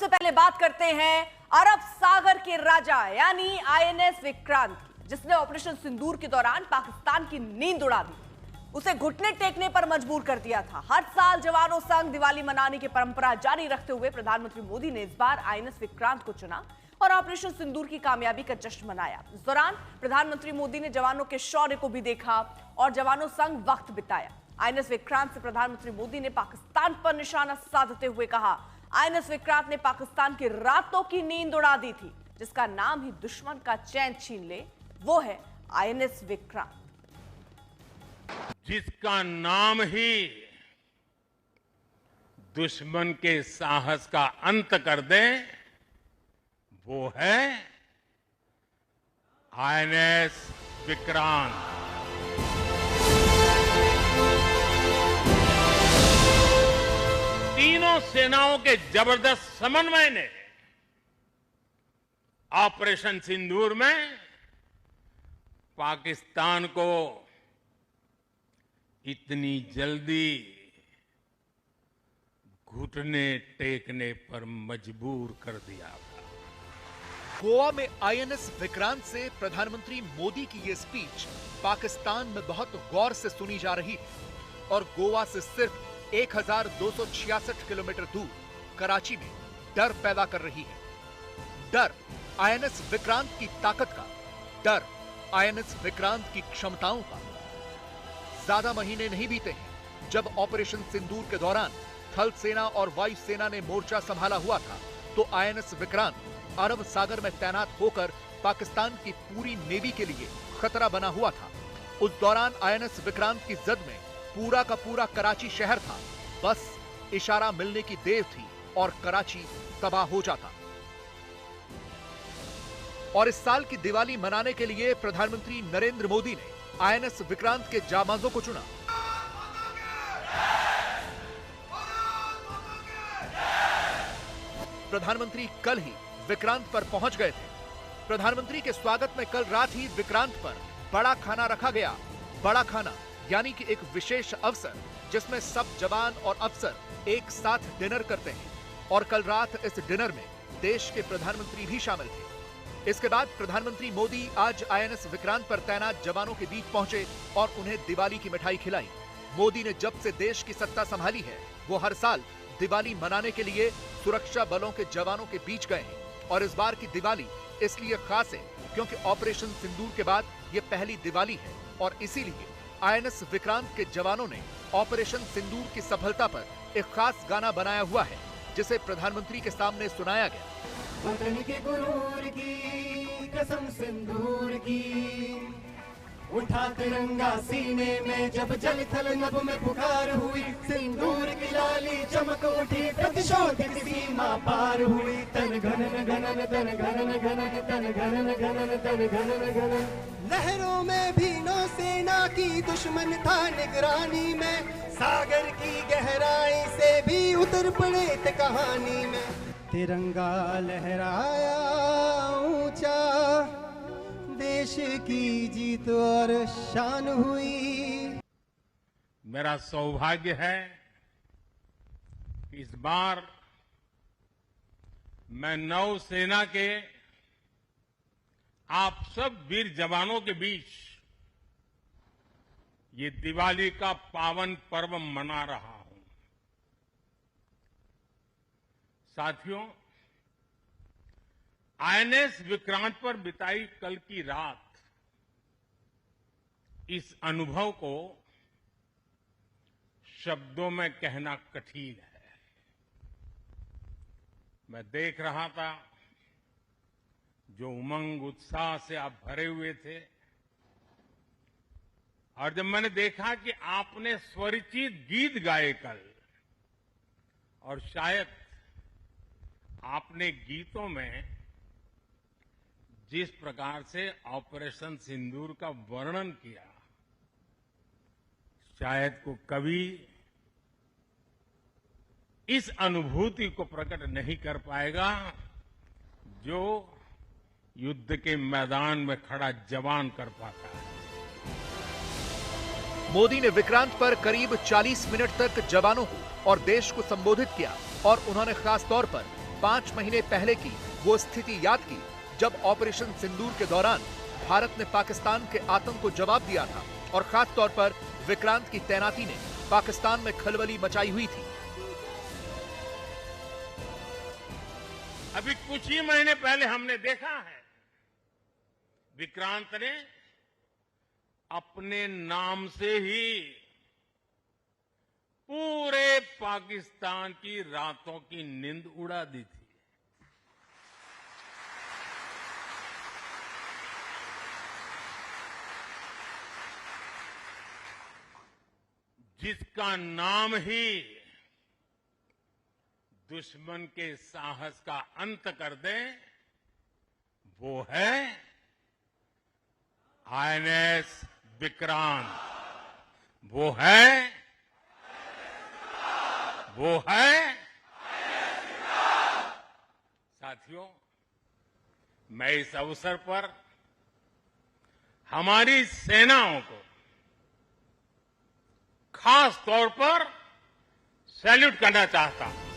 सबसे पहले बात करते हैं अरब सागर के राजा यानी आईएनएस विक्रांत की, जिसने ऑपरेशन सिंदूर के दौरान पाकिस्तान की नींद उड़ा दी, उसे घुटने टेकने पर मजबूर कर दिया था। हर साल जवानों संग दिवाली मनाने की परंपरा जारी रखते हुए प्रधानमंत्री मोदी ने इस बार आईएनएस विक्रांत को चुना और ऑपरेशन सिंदूर की कामयाबी का जश्न मनाया। इस दौरान प्रधानमंत्री मोदी ने जवानों के शौर्य को भी देखा और जवानों संग वक्त बिताया। आईएनएस विक्रांत से प्रधानमंत्री मोदी ने पाकिस्तान पर निशाना साधते हुए कहा, आईएनएस विक्रांत ने पाकिस्तान की रातों की नींद उड़ा दी थी। जिसका नाम ही दुश्मन का चैन छीन ले, वो है आईएनएस विक्रांत। जिसका नाम ही दुश्मन के साहस का अंत कर दे, वो है आईएनएस विक्रांत। तीनों सेनाओं के जबरदस्त समन्वय ने ऑपरेशन सिंदूर में पाकिस्तान को इतनी जल्दी घुटने टेकने पर मजबूर कर दिया। गोवा में आईएनएस विक्रांत से प्रधानमंत्री मोदी की ये स्पीच पाकिस्तान में बहुत गौर से सुनी जा रही है और गोवा से सिर्फ 1266 किलोमीटर दूर कराची में डर पैदा कर रही है। डर आईएनएस विक्रांत की ताकत का, डर आईएनएस विक्रांत की क्षमताओं का। ज्यादा महीने नहीं बीते हैं जब ऑपरेशन सिंदूर के दौरान थल सेना और वायु सेना ने मोर्चा संभाला हुआ था, तो आईएनएस विक्रांत अरब सागर में तैनात होकर पाकिस्तान की पूरी नेवी के लिए खतरा बना हुआ था। उस दौरान आईएनएस विक्रांत की जद में पूरा का पूरा कराची शहर था। बस इशारा मिलने की देर थी और कराची तबाह हो जाता। और इस साल की दिवाली मनाने के लिए प्रधानमंत्री नरेंद्र मोदी ने आईएनएस विक्रांत के जाबाजों को चुना। प्रधानमंत्री कल ही विक्रांत पर पहुंच गए थे। प्रधानमंत्री के स्वागत में कल रात ही विक्रांत पर बड़ा खाना रखा गया। बड़ा खाना यानी कि एक विशेष अवसर जिसमें सब जवान और अफसर एक साथ डिनर करते हैं। और कल रात इस डिनर में देश के प्रधानमंत्री भी शामिल थे। इसके बाद प्रधानमंत्री मोदी आज आईएनएस विक्रांत पर तैनात जवानों के बीच पहुंचे और उन्हें दिवाली की मिठाई खिलाई। मोदी ने जब से देश की सत्ता संभाली है, वो हर साल दिवाली मनाने के लिए सुरक्षा बलों के जवानों के बीच गए हैं। और इस बार की दिवाली इसलिए खास है क्योंकि ऑपरेशन सिंदूर के बाद ये पहली दिवाली है और इसीलिए आईएनएस विक्रांत के जवानों ने ऑपरेशन सिंदूर की सफलता पर एक खास गाना बनाया हुआ है, जिसे प्रधानमंत्री के सामने सुनाया गया। वतन के गुरूर की कसम सिंदूर की, उठा तिरंगा सीने में जब जल थल नभ में पुकार हुई, सिंदूर की लाली चमक उठी, प्रतिशोध की सीमा पार हुई। तन घनन घनन तन घनन घनन तन घनन घनन तन घनन घनन। लहरों में भी नौसेना की दुश्मन था निगरानी में, सागर की गहराई से भी उतर पड़े थे कहानी में। तिरंगा लहराया ऊंचा, देश की जीत और शान हुई। मेरा सौभाग्य है इस बार मैं नौसेना के आप सब वीर जवानों के बीच ये दिवाली का पावन पर्व मना रहा हूं। साथियों, आईएनएस विक्रांत पर बिताई कल की रात इस अनुभव को शब्दों में कहना कठिन है। मैं देख रहा था जो उमंग उत्साह से आप भरे हुए थे, और जब मैंने देखा कि आपने स्वरचित गीत गाए कल, और शायद आपने गीतों में जिस प्रकार से ऑपरेशन सिंदूर का वर्णन किया, शायद को कवि इस अनुभूति को प्रकट नहीं कर पाएगा जो युद्ध के मैदान में खड़ा जवान कर पाता है। मोदी ने विक्रांत पर करीब 40 मिनट तक जवानों को और देश को संबोधित किया और उन्होंने खास तौर पर 5 महीने पहले की वो स्थिति याद की जब ऑपरेशन सिंदूर के दौरान भारत ने पाकिस्तान के आतंक को जवाब दिया था और खास तौर पर विक्रांत की तैनाती ने पाकिस्तान में खलबली मचाई हुई थी। अभी कुछ ही महीने पहले हमने देखा है विक्रांत ने अपने नाम से ही पूरे पाकिस्तान की रातों की नींद उड़ा दी थी। जिसका नाम ही दुश्मन के साहस का अंत कर दे, वो है आईएनएस विक्रांत। वो है साथियों, मैं इस अवसर पर हमारी सेनाओं को खास तौर पर सैल्यूट करना चाहता हूं।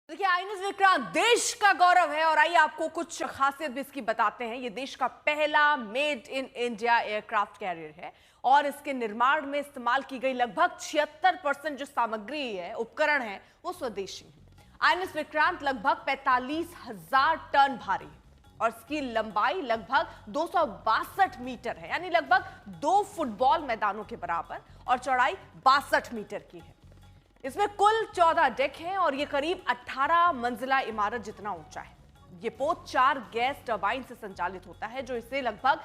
देखिए, आईएनएस विक्रांत देश का गौरव है और आइए आपको कुछ खासियत भी इसकी बताते हैं। ये देश का पहला made in India aircraft carrier है और इसके निर्माण में इस्तेमाल की गई लगभग 76% जो सामग्री है, उपकरण है, वो स्वदेशी है। आईएनएस विक्रांत लगभग 45,000 टन भारी है और इसकी लंबाई लगभग 262 मीटर है, यानी लगभग 2 फुटबॉल मैदानों के बराबर, और चौड़ाई 62 मीटर की है। इसमें कुल 14 डेक हैं और ये करीब 18 मंजिला इमारत जितना ऊंचा है। ये पोत 4 गैस टरबाइन से संचालित होता है जो इसे लगभग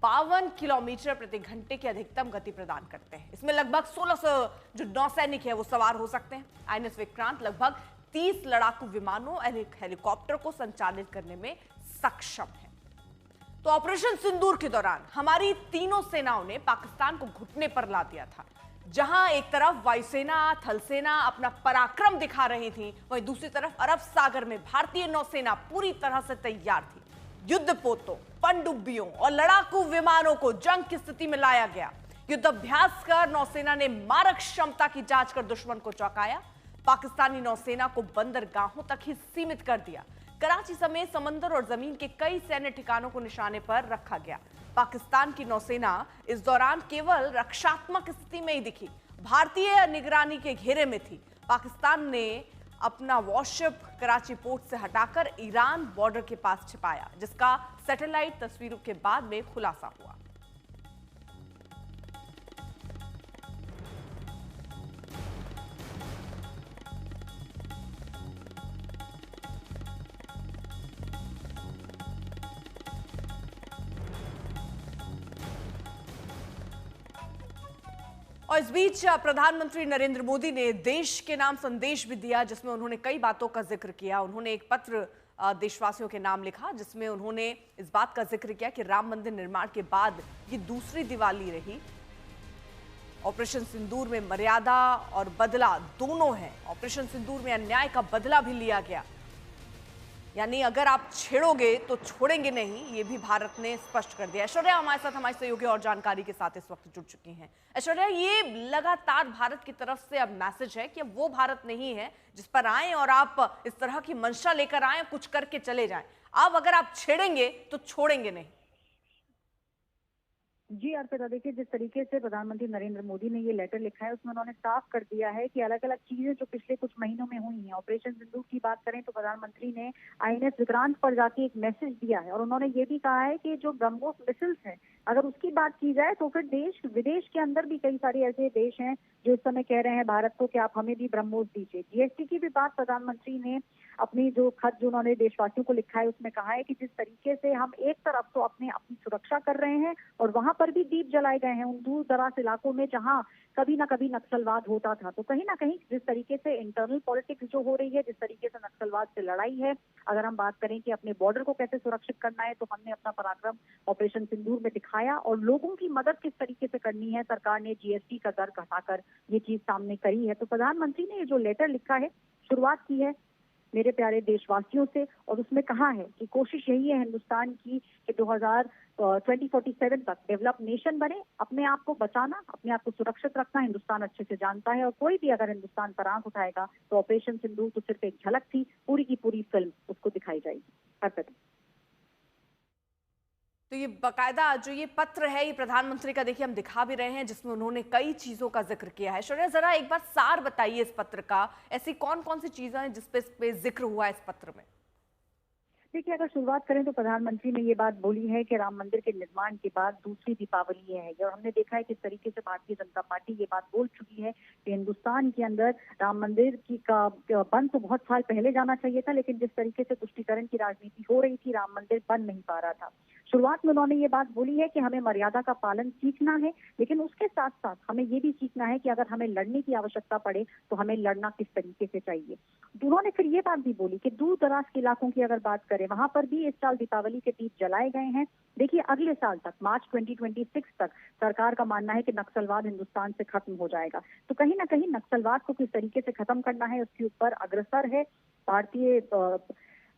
52 किलोमीटर प्रति घंटे की अधिकतम गति प्रदान करते हैं। इसमें लगभग 1600 जो नौसैनिक है वो सवार हो सकते हैं। आईएनएस विक्रांत लगभग 30 लड़ाकू विमानों और हेलीकॉप्टर को संचालित करने में सक्षम है। तो ऑपरेशन सिंदूर के दौरान हमारी तीनों सेनाओं ने पाकिस्तान को घुटने पर ला दिया था। जहां एक तरफ वायुसेना, थल सेना अपना पराक्रम दिखा रही थी, वहीं दूसरी तरफ अरब सागर में भारतीय नौसेना पूरी तरह से तैयार थी। युद्धपोतों, पनडुब्बियों और लड़ाकू विमानों को जंग की स्थिति में लाया गया। युद्ध अभ्यास कर नौसेना ने मारक क्षमता की जांच कर दुश्मन को चौंकाया। पाकिस्तानी नौसेना को बंदरगाहों तक ही सीमित कर दिया। कराची समेत समंदर और जमीन के कई सैन्य ठिकानों को निशाने पर रखा गया। पाकिस्तान की नौसेना इस दौरान केवल रक्षात्मक स्थिति में ही दिखी, भारतीय निगरानी के घेरे में थी। पाकिस्तान ने अपना वॉरशिप कराची पोर्ट से हटाकर ईरान बॉर्डर के पास छिपाया, जिसका सैटेलाइट तस्वीरों के बाद में खुलासा हुआ। और इस बीच प्रधानमंत्री नरेंद्र मोदी ने देश के नाम संदेश भी दिया, जिसमें उन्होंने कई बातों का जिक्र किया। उन्होंने एक पत्र देशवासियों के नाम लिखा, जिसमें उन्होंने इस बात का जिक्र किया कि राम मंदिर निर्माण के बाद ये दूसरी दिवाली रही। ऑपरेशन सिंदूर में मर्यादा और बदला दोनों है। ऑपरेशन सिंदूर में अन्याय का बदला भी लिया गया, यानी अगर आप छेड़ोगे तो छोड़ेंगे नहीं, ये भी भारत ने स्पष्ट कर दिया। ऐश्वर्या हमारे साथ हमारे सहयोगी और जानकारी के साथ इस वक्त जुड़ चुकी हैं। ऐश्वर्या, ये लगातार भारत की तरफ से अब मैसेज है कि अब वो भारत नहीं है जिस पर आए और आप इस तरह की मंशा लेकर आए, कुछ करके चले जाएं। अब अगर आप छेड़ेंगे तो छोड़ेंगे नहीं। जी अर्पिता, देखिए जिस तरीके से प्रधानमंत्री नरेंद्र मोदी ने ये लेटर लिखा है उसमें उन्होंने साफ कर दिया है कि अलग अलग चीजें जो पिछले कुछ महीनों में हुई हैं, ऑपरेशन सिंदूर की बात करें तो प्रधानमंत्री ने आईएनएस विक्रांत पर जाके एक मैसेज दिया है और उन्होंने ये भी कहा है कि जो ब्रह्मोस मिसाइल्स हैं, अगर उसकी बात की जाए तो फिर देश विदेश के अंदर भी कई सारे ऐसे देश हैं जो इस समय कह रहे हैं भारत को कि आप हमें भी ब्रह्मोस दीजिए। जीएसटी की भी बात प्रधानमंत्री ने अपनी जो खत जो उन्होंने देशवासियों को लिखा है उसमें कहा है कि जिस तरीके से हम एक तरफ तो अपनी सुरक्षा कर रहे हैं और वहां पर भी दीप जलाए गए हैं उन दूर दराज इलाकों में जहां कभी ना कभी नक्सलवाद होता था। तो कहीं ना कहीं जिस तरीके से इंटरनल पॉलिटिक्स जो हो रही है, जिस तरीके से नक्सलवाद से लड़ाई है, अगर हम बात करें कि अपने बॉर्डर को कैसे सुरक्षित करना है, तो हमने अपना पराक्रम ऑपरेशन सिंदूर में दिखाया और लोगों की मदद किस तरीके से करनी है, सरकार ने जीएसटी का दर घटाकर ये चीज सामने करी है। तो प्रधानमंत्री ने ये जो लेटर लिखा है, शुरुआत की है मेरे प्यारे देशवासियों से, और उसमें कहा है कि कोशिश यही है हिंदुस्तान की कि 2047 तक डेवलप नेशन बने। अपने आप को बचाना, अपने आप को सुरक्षित रखना हिंदुस्तान अच्छे से जानता है, और कोई भी अगर हिंदुस्तान पर आंख उठाएगा तो ऑपरेशन सिंदूर तो सिर्फ एक झलक थी, पूरी की पूरी फिल्म उसको दिखाई जाएगी। अर्पित। तो ये बकायदा जो ये पत्र है, ये प्रधानमंत्री का देखिए हम दिखा भी रहे हैं, जिसमें उन्होंने कई चीजों का जिक्र किया है। शौर्य, जरा एक बार सार बताइए इस पत्र का, ऐसी कौन कौन सी चीजें हैं जिस पे जिक्र हुआ है इस पत्र में? देखिए, अगर शुरुआत करें तो प्रधानमंत्री ने ये बात बोली है कि राम मंदिर के निर्माण के बाद दूसरी दीपावली ये है, और हमने देखा है किस तरीके से भारतीय जनता पार्टी ये बात बोल चुकी है कि हिंदुस्तान के अंदर राम मंदिर का बन तो बहुत साल पहले जाना चाहिए था, लेकिन जिस तरीके से तुष्टीकरण की राजनीति हो रही थी, राम मंदिर बन नहीं पा रहा था। शुरुआत में उन्होंने ये बात बोली है कि हमें मर्यादा का पालन सीखना है, लेकिन उसके साथ साथ हमें ये भी सीखना है कि अगर हमें लड़ने की आवश्यकता पड़े तो हमें लड़ना किस तरीके से चाहिए। उन्होंने फिर ये बात भी बोली कि दूर दराज के इलाकों की अगर बात करें, वहां पर भी इस साल दीपावली के दीप जलाए गए हैं। देखिए, अगले साल तक मार्च 2026 तक सरकार का मानना है कि नक्सलवाद हिंदुस्तान से खत्म हो जाएगा। तो कहीं ना कहीं नक्सलवाद को किस तरीके से खत्म करना है उसके ऊपर अग्रसर है भारतीय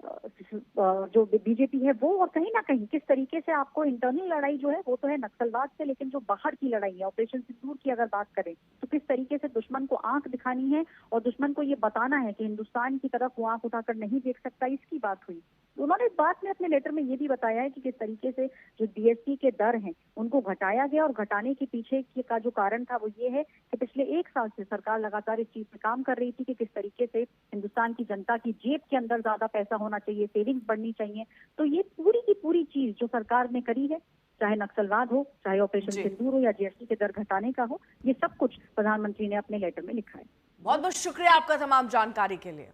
जो बीजेपी है वो, और कहीं ना कहीं किस तरीके से आपको इंटरनल लड़ाई जो है वो तो है नक्सलवाद से, लेकिन जो बाहर की लड़ाई है ऑपरेशन सिंदूर की अगर बात करें तो किस तरीके से दुश्मन को आंख दिखानी है और दुश्मन को ये बताना है कि हिंदुस्तान की तरफ वो आंख उठाकर नहीं देख सकता, इसकी बात हुई। उन्होंने इस बात में अपने लेटर में ये भी बताया है कि किस तरीके से जो जीएसटी के दर हैं उनको घटाया गया, और घटाने के पीछे का जो कारण था वो ये है कि पिछले 1 साल से सरकार लगातार इस चीज पे काम कर रही थी कि किस तरीके से हिंदुस्तान की जनता की जेब के अंदर ज्यादा पैसा होना चाहिए, सेविंग्स बढ़नी चाहिए। तो ये पूरी की पूरी चीज जो सरकार ने करी है, चाहे नक्सलवाद हो, चाहे ऑपरेशन सिंदूर हो, या जीएसटी के दर घटाने का हो, ये सब कुछ प्रधानमंत्री ने अपने लेटर में लिखा है। बहुत बहुत शुक्रिया आपका तमाम जानकारी के लिए।